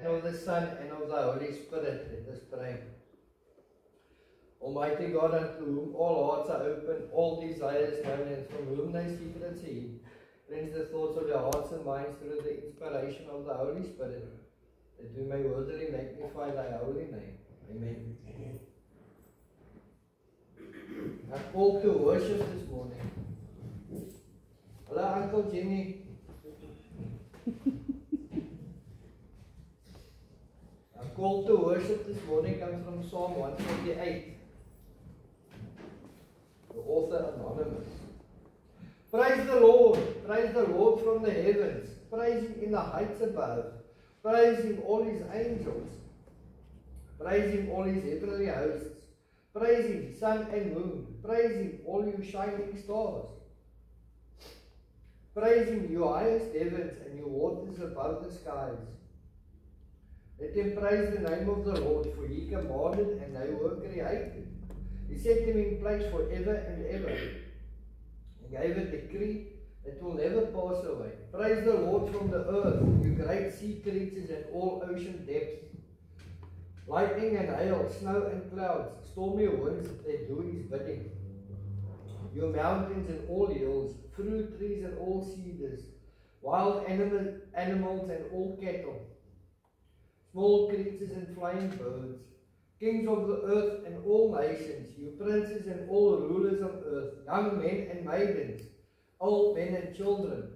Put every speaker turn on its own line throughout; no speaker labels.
And of the Son, and of the Holy Spirit. Let us pray. Almighty God, unto whom all hearts are open, all desires known, and from whom thy secrets are hid, cleanse the thoughts of your hearts and minds through the inspiration of the Holy Spirit, that we may worthily magnify thy holy name. Amen. I'm called to worship this morning. Hello, Uncle Jimmy. I'm called to worship this morning comes from Psalm 148. The author anonymous. Praise the Lord from the heavens. Praise him in the heights above. Praise him all his angels. Praise him all his heavenly hosts. Praise him, sun and moon. Praise him, all you shining stars. Praise him, you highest heavens and you waters above the skies. Let them praise the name of the Lord, for he commanded and they were created. He set them in place forever and ever. He gave a decree that will never pass away. Praise the Lord from the earth, you great sea creatures and all ocean depths. Lightning and hail, snow and clouds, stormy winds that do his bidding. Your mountains and all hills, fruit trees and all cedars, wild animals and all cattle, small creatures and flying birds, kings of the earth and all nations, you princes and all rulers of earth, young men and maidens, old men and children.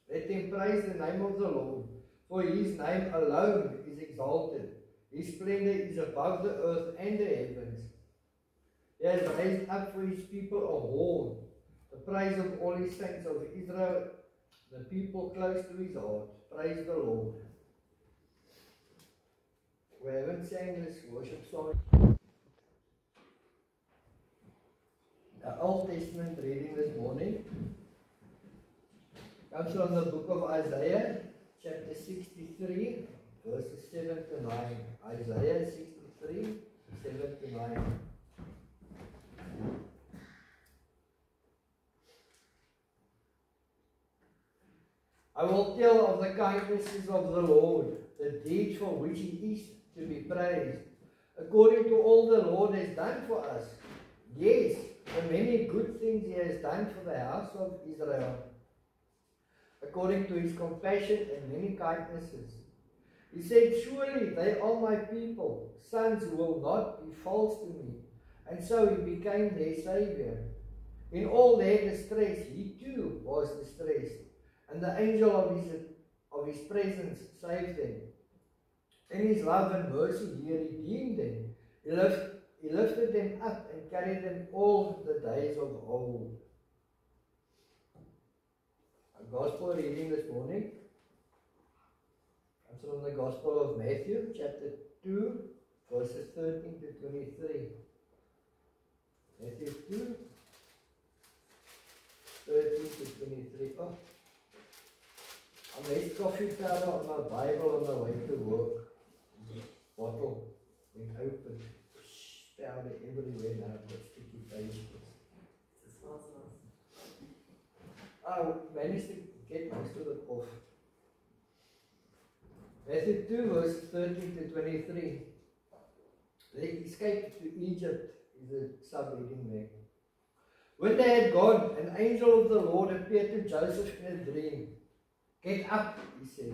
Let them praise the name of the Lord, for his name alone is exalted. His splendor is above the earth and the heavens. He has raised up for his people a horn, the praise of all his saints of Israel, the people close to his heart. Praise the Lord. We haven't sang this worship song. The Old Testament reading this morning comes from the book of Isaiah, chapter 63, verses 7 to 9. Isaiah 63, 7 to 9. I will tell of the kindnesses of the Lord, the deeds for which he is to be praised, according to all the Lord has done for us. Yes, the many good things he has done for the house of Israel, according to his compassion and many kindnesses. He said, surely they are my people, sons who will not be false to me. And so he became their Savior. In all their distress, he too was distressed. And the angel of his presence saved them. In his love and mercy, he redeemed them. He lifted them up and carried them all the days of old. Our gospel reading this morning comes from the Gospel of Matthew, chapter 2, verses 13 to 23. Matthew 2, 13 to 23. Oh, I made coffee powder on my Bible on my way to work. Bottle went open. Powder everywhere now, but sticky pages. I managed to get most of it off. Matthew 2, verses 13 to 23. They escaped to Egypt is the sub-heading there. When they had gone, an angel of the Lord appeared to Joseph in a dream. Get up, he said.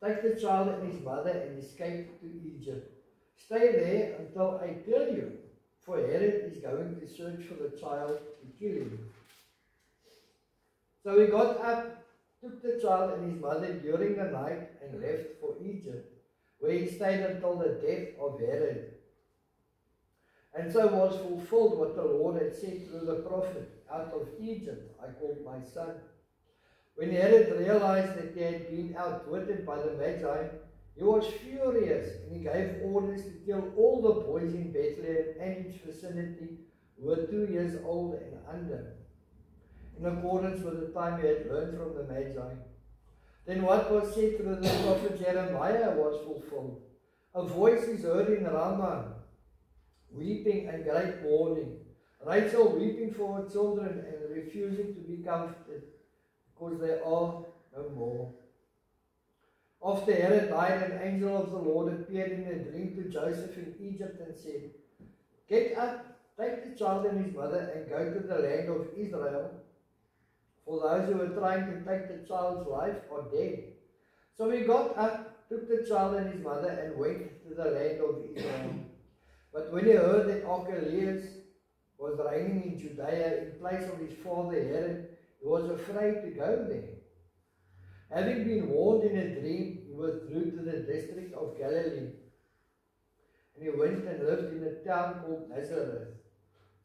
Take the child and his mother and escape to Egypt. Stay there until I tell you, for Herod is going to search for the child to kill him. So he got up, took the child and his mother during the night and left for Egypt, where he stayed until the death of Herod. And so was fulfilled what the Lord had said through the prophet, out of Egypt I called my son. When Herod realized that he had been outwitted by the Magi, he was furious and he gave orders to kill all the boys in Bethlehem and its vicinity who were 2 years old and under, in accordance with the time he had learned from the Magi. Then what was said through the prophet Jeremiah was fulfilled. A voice is heard in Ramah, weeping and great mourning. Rachel weeping for her children and refusing to be comforted, because they are no more. After Herod died, an angel of the Lord appeared in a dream to Joseph in Egypt and said, "Get up, take the child and his mother and go to the land of Israel, for those who were trying to take the child's life are dead." So he got up, took the child and his mother and went to the land of Israel. But when he heard that Archelaus was reigning in Judea in place of his father Herod, he was afraid to go there. Having been warned in a dream, he withdrew to the district of Galilee. And he went and lived in a town called Nazareth.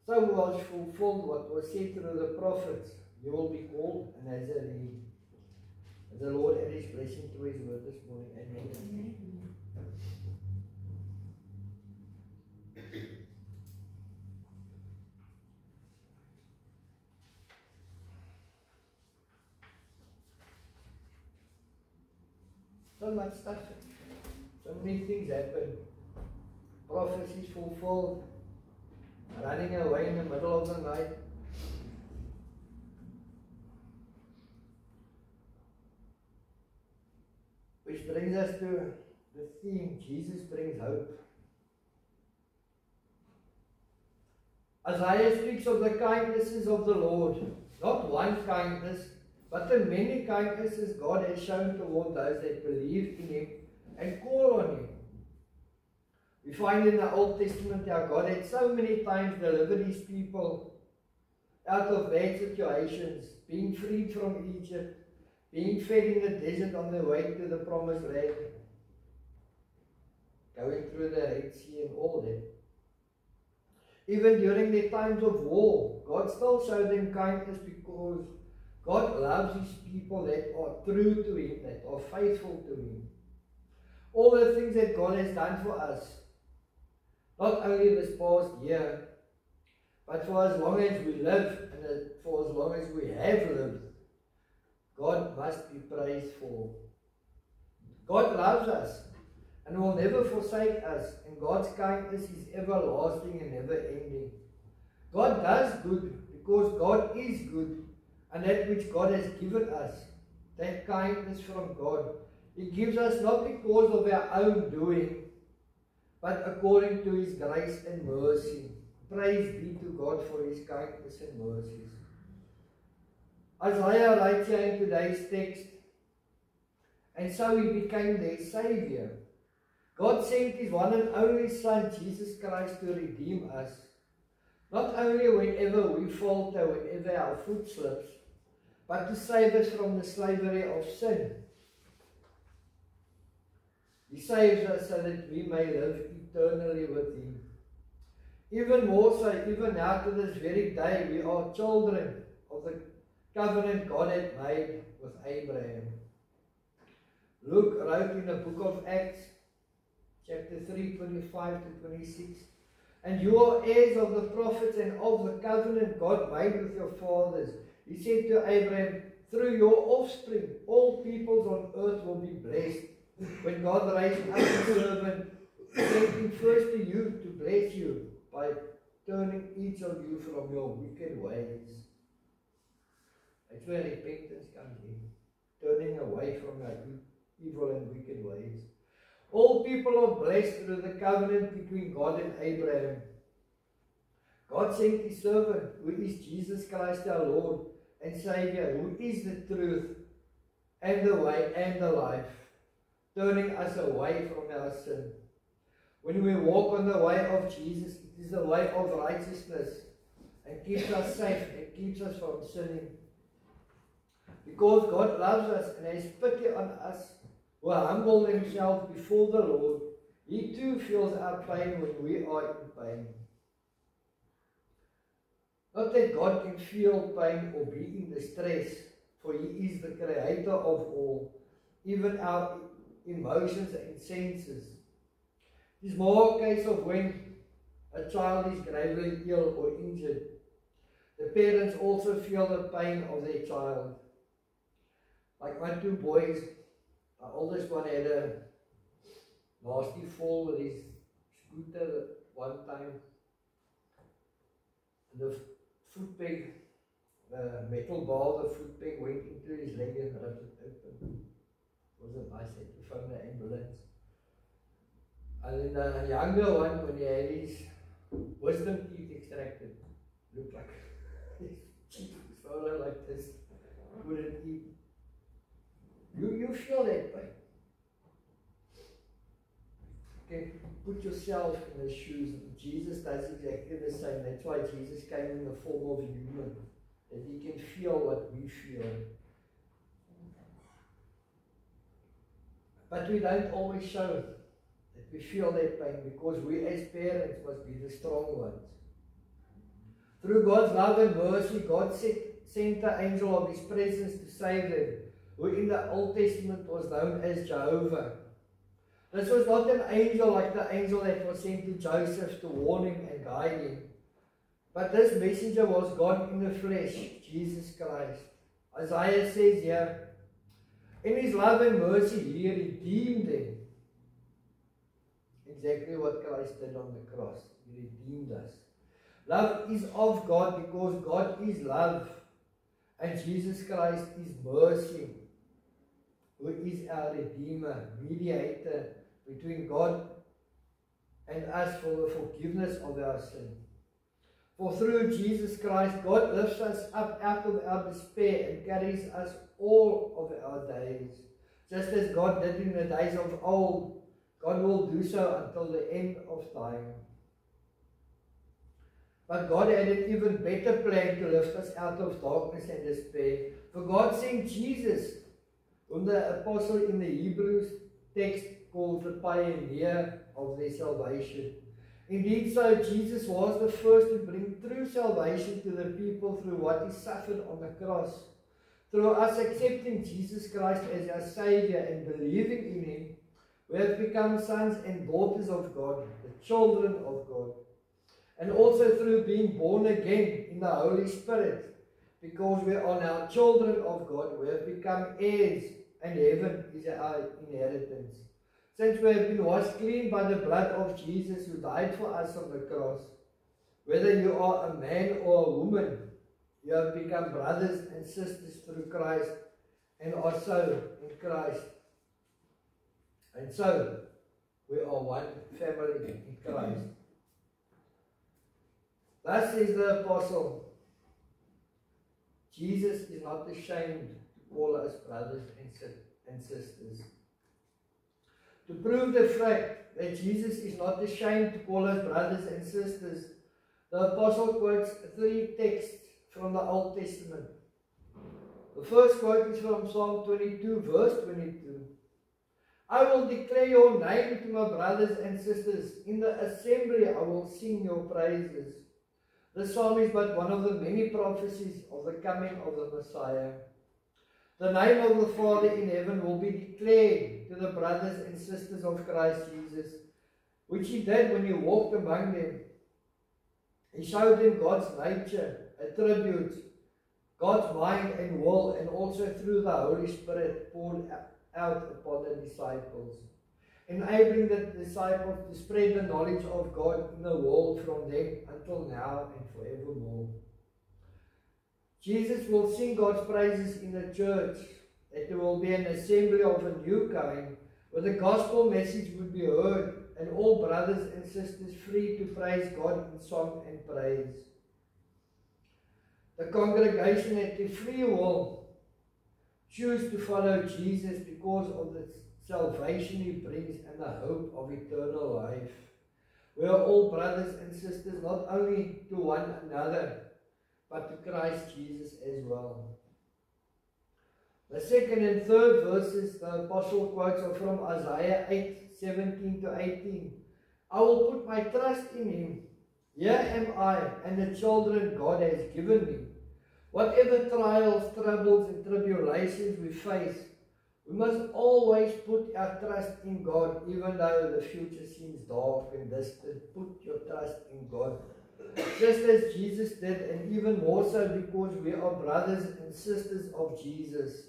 So was fulfilled what was said through the prophets, "You will be called a Nazarene." And the Lord add his blessing to his word this morning. Amen. So much stuff. So many things happen. Prophecies fulfilled. Running away in the middle of the night. Which brings us to the theme, Jesus brings hope. Isaiah speaks of the kindnesses of the Lord. Not one kindness, but the many kindnesses God has shown toward those that believe in Him and call on Him. We find in the Old Testament how God had so many times delivered His people out of bad situations, being freed from Egypt, being fed in the desert on their way to the promised land, going through the Red Sea and all that. Even during their times of war, God still showed them kindness because God loves His people that are true to Him, that are faithful to Him. All the things that God has done for us, not only this past year, but for as long as we live and for as long as we have lived, God must be praised for. God loves us and will never forsake us, and God's kindness is everlasting and never ending. God does good because God is good, and that which God has given us, that kindness from God, He gives us not because of our own doing, but according to His grace and mercy. Praise be to God for His kindness and mercies. Isaiah writes here in today's text, and so He became their Savior. God sent His one and only Son, Jesus Christ, to redeem us. Not only whenever we falter, whenever our foot slips, but to save us from the slavery of sin. He saves us so that we may live eternally with Him. Even more so, even now to this very day, we are children of the covenant God had made with Abraham. Luke wrote in the book of Acts, chapter 3, 25 to 26, "And you are heirs of the prophets and of the covenant God made with your fathers. He said to Abraham, through your offspring, all peoples on earth will be blessed. When God raised up His servant, He sent Him first to you to bless you by turning each of you from your wicked ways." That's where repentance comes in. Turning away from our evil and wicked ways. All people are blessed through the covenant between God and Abraham. God sent His servant, who is Jesus Christ our Lord and Savior, who is the truth and the way and the life, turning us away from our sin. When we walk on the way of Jesus, it is the way of righteousness and keeps us safe and keeps us from sinning. Because God loves us and has pity on us who humble themselves before the Lord, He too feels our pain when we are in pain. Not that God can feel pain or be in distress, for He is the creator of all, even our emotions and senses. It is more a case of when a child is gravely ill or injured. The parents also feel the pain of their child. Like my two boys, my oldest one had a nasty fall with his scooter one time. The foot peg, the metal bar, the foot peg went into his leg and ripped it open. was a nice set from the ambulance. And then the younger one, when he had his wisdom teeth extracted, looked like his cheek was swollen like this, couldn't eat. You feel that pain. Okay, put yourself in the shoes. Jesus does exactly the same. That's why Jesus came in the form of a human, that he can feel what we feel. But we don't always show it, that we feel that pain, because we as parents must be the strong ones. Through God's love and mercy, God sent the angel of his presence to save them, who in the Old Testament was known as Jehovah. This was not an angel like the angel that was sent to Joseph to warn him and guide him. But this messenger was God in the flesh, Jesus Christ. Isaiah says here, in his love and mercy, he redeemed them. Exactly what Christ did on the cross. He redeemed us. Love is of God because God is love. And Jesus Christ is mercy, who is our Redeemer, mediator between God and us for the forgiveness of our sin. For through Jesus Christ, God lifts us up out of our despair and carries us all of our days. Just as God did in the days of old, God will do so until the end of time. But God had an even better plan to lift us out of darkness and despair. For God sent Jesus, whom the apostle in the Hebrews text calls the pioneer of their salvation. Indeed so, Jesus was the first to bring true salvation to the people through what he suffered on the cross. Through us accepting Jesus Christ as our Savior and believing in him, we have become sons and daughters of God, the children of God. And also through being born again in the Holy Spirit, because we are now children of God, we have become heirs, and heaven is our inheritance. Since we have been washed clean by the blood of Jesus who died for us on the cross, whether you are a man or a woman, you have become brothers and sisters through Christ and are so in Christ. And so, we are one family in Christ. Thus says the apostle, Jesus is not ashamed to call us brothers and sisters. To prove the fact that Jesus is not ashamed to call us brothers and sisters, the apostle quotes 3 texts from the Old Testament. The first quote is from Psalm 22, verse 22. I will declare your name to my brothers and sisters. In the assembly I will sing your praises. This psalm is but one of the many prophecies of the coming of the Messiah. The name of the Father in heaven will be declared to the brothers and sisters of Christ Jesus, which he did when he walked among them. He showed them God's nature, attributes, God's mind and will, and also through the Holy Spirit poured out upon the disciples, enabling the disciples to spread the knowledge of God in the world from then until now and forevermore. Jesus will sing God's praises in the church, that there will be an assembly of a new kind, where the gospel message would be heard, and all brothers and sisters free to praise God in song and praise. The congregation at their free will choose to follow Jesus because of the salvation he brings and the hope of eternal life. We are all brothers and sisters, not only to one another, but to Christ Jesus as well. The second and third verses the apostle quotes are from Isaiah 8:17 to 18. I will put my trust in him. Here am I and the children God has given me. Whatever trials, troubles and tribulations we face, we must always put our trust in God, even though the future seems dark and distant. Put your trust in God. Just as Jesus did, and even more so because we are brothers and sisters of Jesus.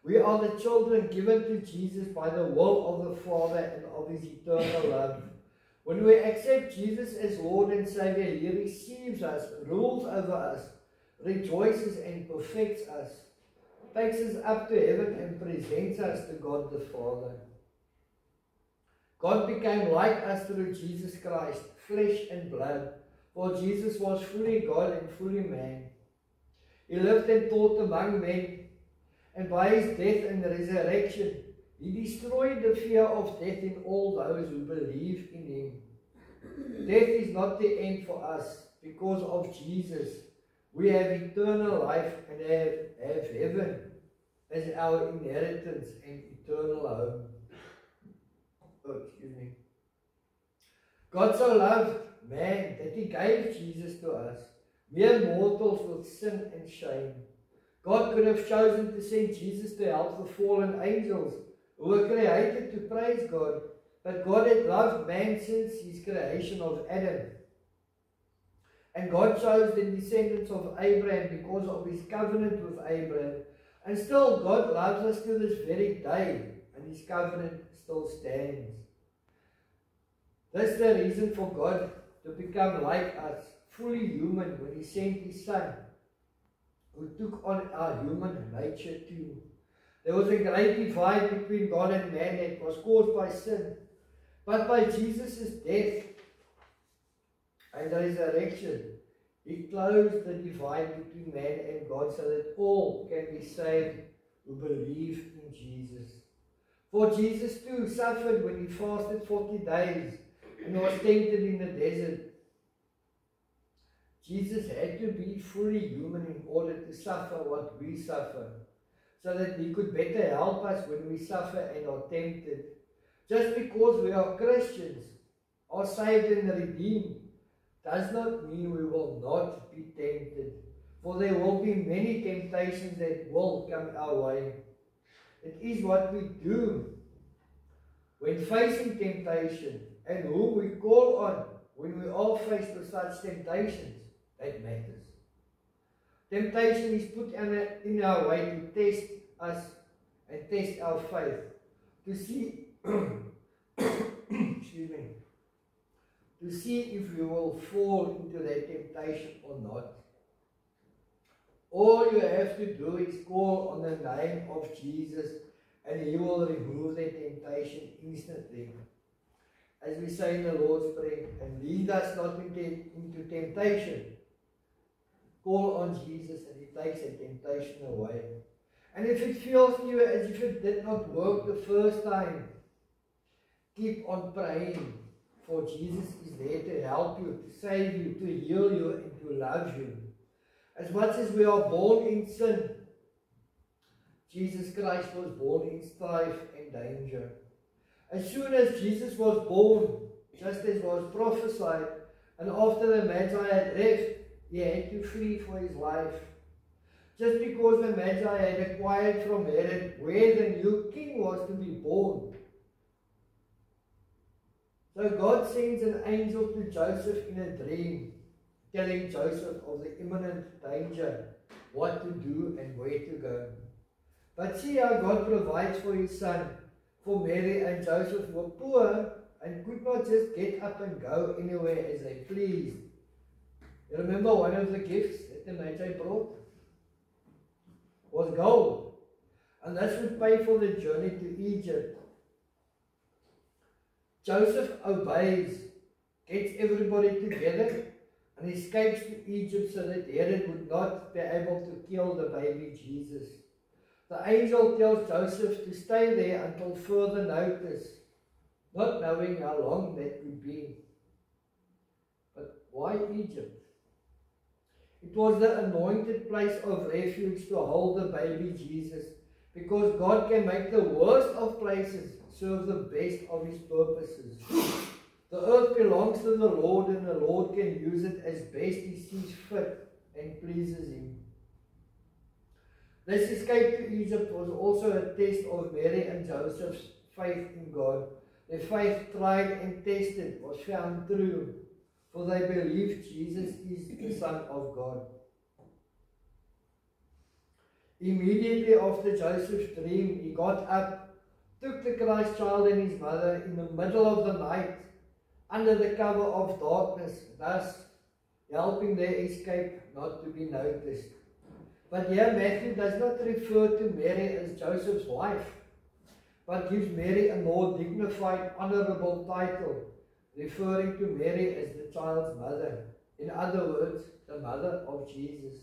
We are the children given to Jesus by the will of the Father and of his eternal love. When we accept Jesus as Lord and Savior, he receives us, rules over us, rejoices and perfects us. takes us up to heaven and presents us to God the Father. God became like us through Jesus Christ, flesh and blood, for Jesus was fully God and fully man. He lived and taught among men, and by his death and resurrection, he destroyed the fear of death in all those who believe in him. Death is not the end for us. Because of Jesus, we have eternal life and have heaven as our inheritance and eternal home. Oh, excuse me. God so loved man that he gave Jesus to us, mere mortals with sin and shame. God could have chosen to send Jesus to help the fallen angels who were created to praise God, but God had loved man since his creation of Adam. And God chose the descendants of Abraham because of his covenant with Abraham. And still God loves us to this very day, and his covenant still stands. That's the reason for God to become like us, fully human, when he sent his Son, who took on our human nature too. There was a great divide between God and man that was caused by sin. But by Jesus' death and resurrection, he closed the divide between man and God so that all can be saved who believe in Jesus. For Jesus too suffered when he fasted 40 days and was tempted in the desert. Jesus had to be fully human in order to suffer what we suffer, so that he could better help us when we suffer and are tempted. Just because we are Christians, are saved and redeemed, does not mean we will not be tempted. For there will be many temptations that will come our way. It is what we do when facing temptation and whom we call on when we are faced with such temptations that matters. Temptation is put in our way to test us and test our faith, to see excuse me, to see if we will fall into that temptation or not. All you have to do is call on the name of Jesus and he will remove the temptation instantly. As we say in the Lord's Prayer, and lead us not into temptation. Call on Jesus and he takes the temptation away. And if it feels to you as if it did not work the first time, keep on praying, for Jesus is there to help you, to save you, to heal you, and to love you. As much as we are born in sin, Jesus Christ was born in strife and danger. As soon as Jesus was born, just as was prophesied, and after the Magi had left, he had to flee for his life. Just because the Magi had acquired from Herod where the new king was to be born. So God sends an angel to Joseph in a dream, telling Joseph of the imminent danger, what to do and where to go. But see how God provides for his son. For Mary and Joseph were poor and could not just get up and go anywhere as they pleased. You remember one of the gifts that the Magi brought was gold, and this would pay for the journey to Egypt. Joseph obeys, gets everybody together, and escapes to Egypt so that Herod would not be able to kill the baby Jesus. The angel tells Joseph to stay there until further notice, not knowing how long that could be. But why Egypt? It was the anointed place of refuge to hold the baby Jesus, because God can make the worst of places serve the best of his purposes. The earth belongs to the Lord, and the Lord can use it as best he sees fit and pleases him. This escape to Egypt was also a test of Mary and Joseph's faith in God. Their faith, tried and tested, was found true, for they believed Jesus is the Son of God. Immediately after Joseph's dream, he got up, took the Christ child and his mother in the middle of the night, under the cover of darkness, thus helping their escape not to be noticed. But here Matthew does not refer to Mary as Joseph's wife, but gives Mary a more dignified, honorable title, referring to Mary as the child's mother. In other words, the mother of Jesus.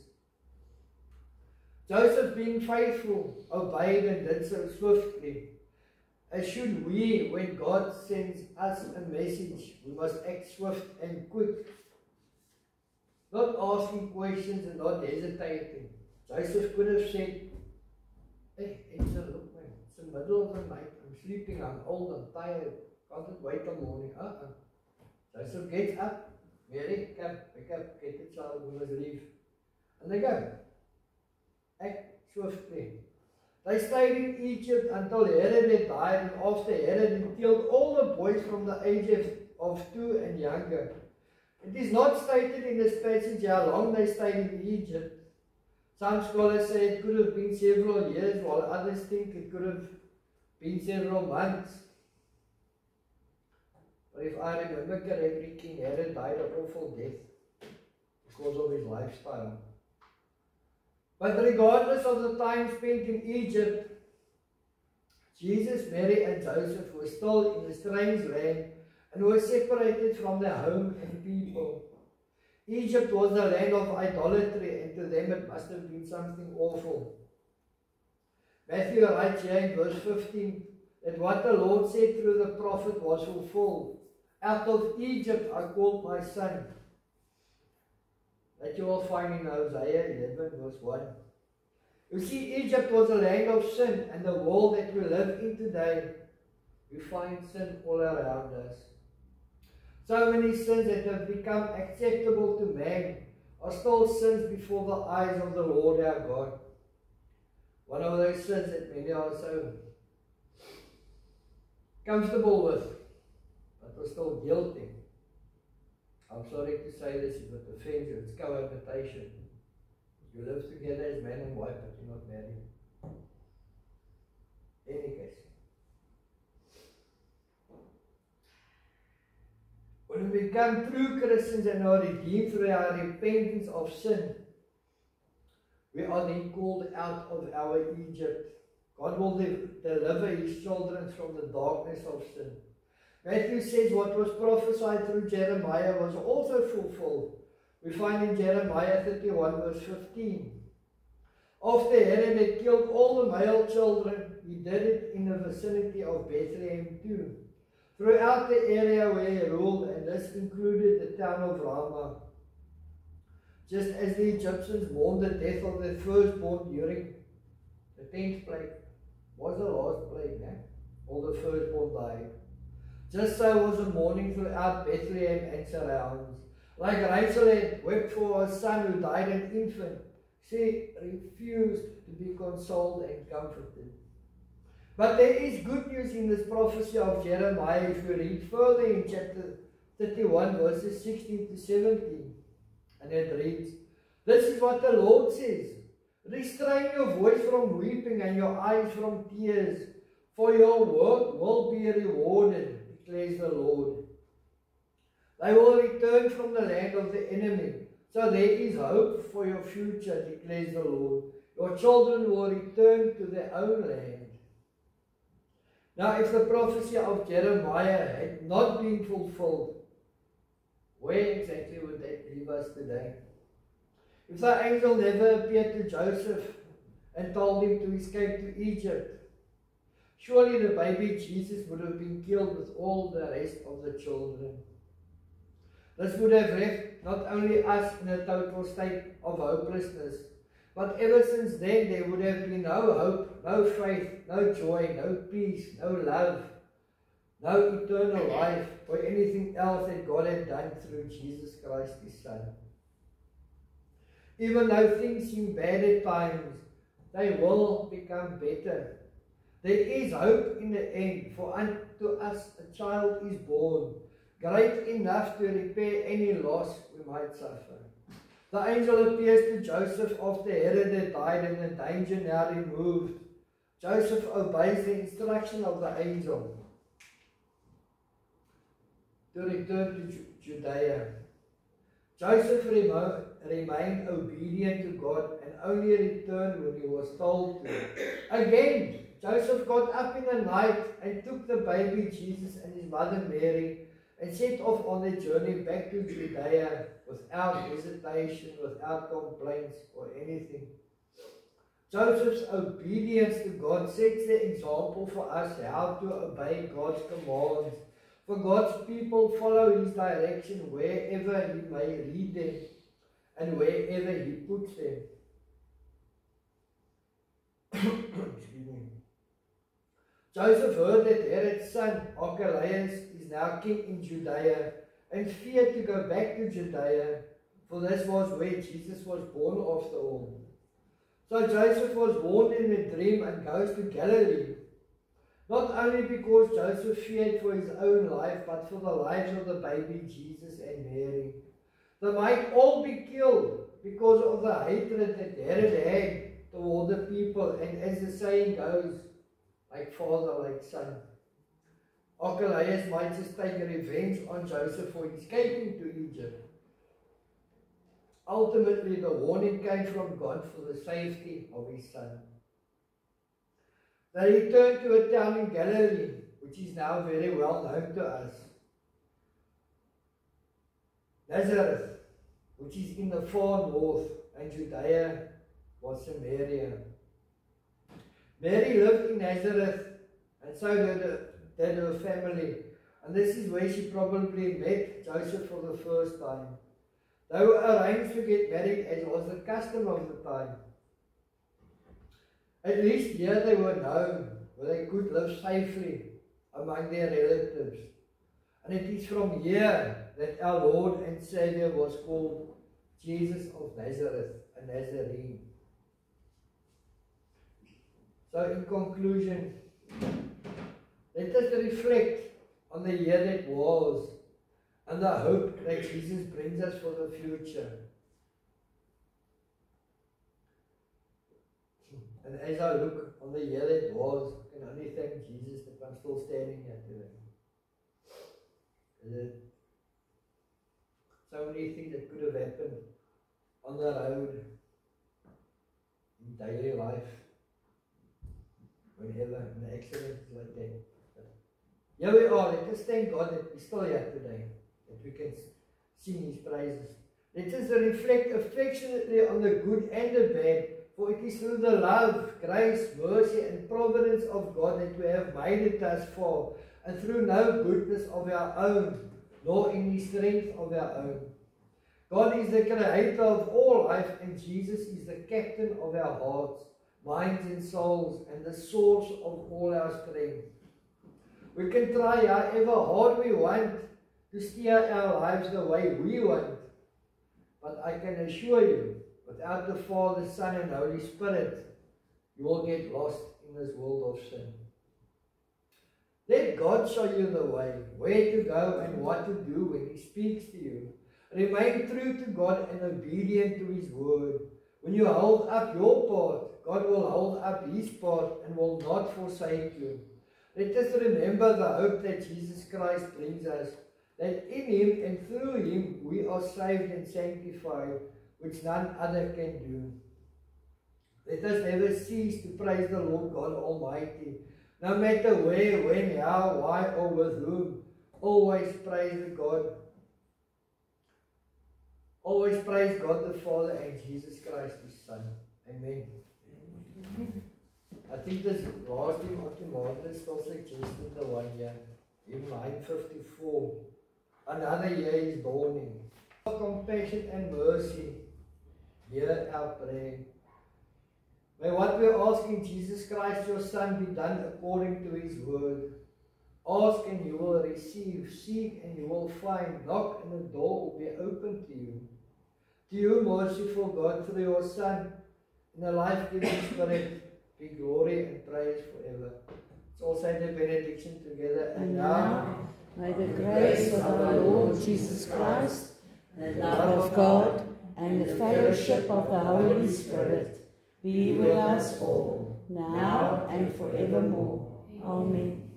Joseph, being faithful, obeyed and did so swiftly. As should we, when God sends us a message, we must act swift and quick. Not asking questions and not hesitating. Joseph could have said, hey, Esther, look man, it's the middle of the night, I'm sleeping, I'm old, I'm tired, can't wait till morning. Joseph gets up, Mary, come, wake up, get the child, we must leave. And they go. Act swiftly. They stayed in Egypt until Herod died, and after Herod killed all the boys from the age of 2 and younger. It is not stated in this passage how long they stayed in Egypt. Some scholars say it could have been several years, while others think it could have been several months. But if I remember correctly, King Herod died an awful death because of his lifestyle. But regardless of the time spent in Egypt, Jesus, Mary and Joseph were still in a strange land and were separated from their home and people. Egypt was a land of idolatry, and to them it must have been something awful. Matthew writes here in verse 15 that what the Lord said through the prophet was fulfilled. Out of Egypt I called my son. That you will find in Hosea 11 verse 1. You see, Egypt was a land of sin, and the world that we live in today, we find sin all around us. So many sins that have become acceptable to man are still sins before the eyes of the Lord our God. One of those sins that many are so comfortable with, but are still guilty. I'm sorry to say this, if it offends you, it's cohabitation. You live together as man and wife, but you're not married. Any case. When we become true Christians and are redeemed through our repentance of sin, we are then called out of our Egypt. God will deliver His children from the darkness of sin. Matthew says what was prophesied through Jeremiah was also fulfilled. We find in Jeremiah 31 verse 15. After Herod had killed all the male children, he did it in the vicinity of Bethlehem too, throughout the area where he ruled, and this included the town of Ramah. Just as the Egyptians mourned the death of their firstborn during the 10th plague, was the last plague, all the firstborn died. Just so was the mourning throughout Bethlehem and surrounds. Like Rachel had wept for her son who died an infant, she refused to be consoled and comforted. But there is good news in this prophecy of Jeremiah if we read further in chapter 31 verses 16 to 17. And it reads, "This is what the Lord says, restrain your voice from weeping and your eyes from tears, for your work will be rewarded, declares the Lord. They will return from the land of the enemy, so there is hope for your future, declares the Lord. Your children will return to their own land." Now, if the prophecy of Jeremiah had not been fulfilled, where exactly would that leave us today? If the angel never appeared to Joseph and told him to escape to Egypt, surely the baby Jesus would have been killed with all the rest of the children. This would have left not only us in a total state of hopelessness, but ever since then there would have been no hope, no faith, no joy, no peace, no love, no eternal life, or anything else that God had done through Jesus Christ, His Son. Even though things seem bad at times, they will become better. There is hope in the end, for unto us a child is born, great enough to repair any loss we might suffer. The angel appears to Joseph after Herod had died and the danger now removed. Joseph obeys the instruction of the angel to return to Judea. Joseph remained obedient to God and only returned when he was told to. Again, Joseph got up in the night and took the baby Jesus and his mother Mary and set off on their journey back to Judea without hesitation, without complaints or anything. Joseph's obedience to God sets the example for us how to obey God's commands. For God's people follow his direction wherever he may lead them and wherever he puts them. Excuse me. Joseph heard that Herod's son, Archelaus, is now king in Judea and feared to go back to Judea, for this was where Jesus was born after all. So Joseph was warned in a dream and goes to Galilee, not only because Joseph feared for his own life, but for the lives of the baby Jesus and Mary. They might all be killed because of the hatred that Herod had toward the people, and as the saying goes, like father, like son. Archelaus might just take revenge on Joseph for escaping to Egypt. Ultimately, the warning came from God for the safety of his son. They returned to a town in Galilee, which is now very well known to us. Nazareth, which is in the far north, and Judea was Samaria. Mary lived in Nazareth, and so did her family. And this is where she probably met Joseph for the first time. They were arranged to get married as was the custom of the time. At least here they were known, where they could live safely among their relatives. And it is from here that our Lord and Saviour was called Jesus of Nazareth, a Nazarene. So in conclusion, let us reflect on the year that was and the hope that Jesus brings us for the future. And as I look on the year that was, I can only thank Jesus that I'm still standing here today. So many things that could have happened on the road, in daily life, whenever an accident is like that. Here we are. Let us thank God that we're still here today, that we can sing his praises. Let us reflect affectionately on the good and the bad, for it is through the love, grace, mercy and providence of God that we have made it thus far, and through no goodness of our own, nor any strength of our own. God is the creator of all life, and Jesus is the captain of our hearts, minds and souls, and the source of all our strength. We can try however hard we want to steer our lives the way we want, but I can assure you, without the Father, Son and Holy Spirit, you will get lost in this world of sin. Let God show you the way, where to go and what to do when he speaks to you. Remain true to God and obedient to his word. When you hold up your part, God will hold up his part and will not forsake you. Let us remember the hope that Jesus Christ brings us, that in him and through him we are saved and sanctified, which none other can do. Let us never cease to praise the Lord God Almighty, no matter where, when, how, why, or with whom. Always praise God. Always praise God the Father and Jesus Christ his Son. Amen. I think this last hymn of the Martyrs still suggested the one here, in line 54. Another year is dawning. Compassion and mercy, hear our prayer. May what we ask in Jesus Christ your Son be done according to his word. Ask and you will receive, seek and you will find, knock and the door will be opened to you. To you, merciful God, through your Son, in the life-giving Spirit, be glory and praise forever. Let's all say the benediction together.
And now, may the grace of our Lord Jesus Christ, the love of God, and the fellowship of the Holy Spirit be with us all, now and forevermore. Amen.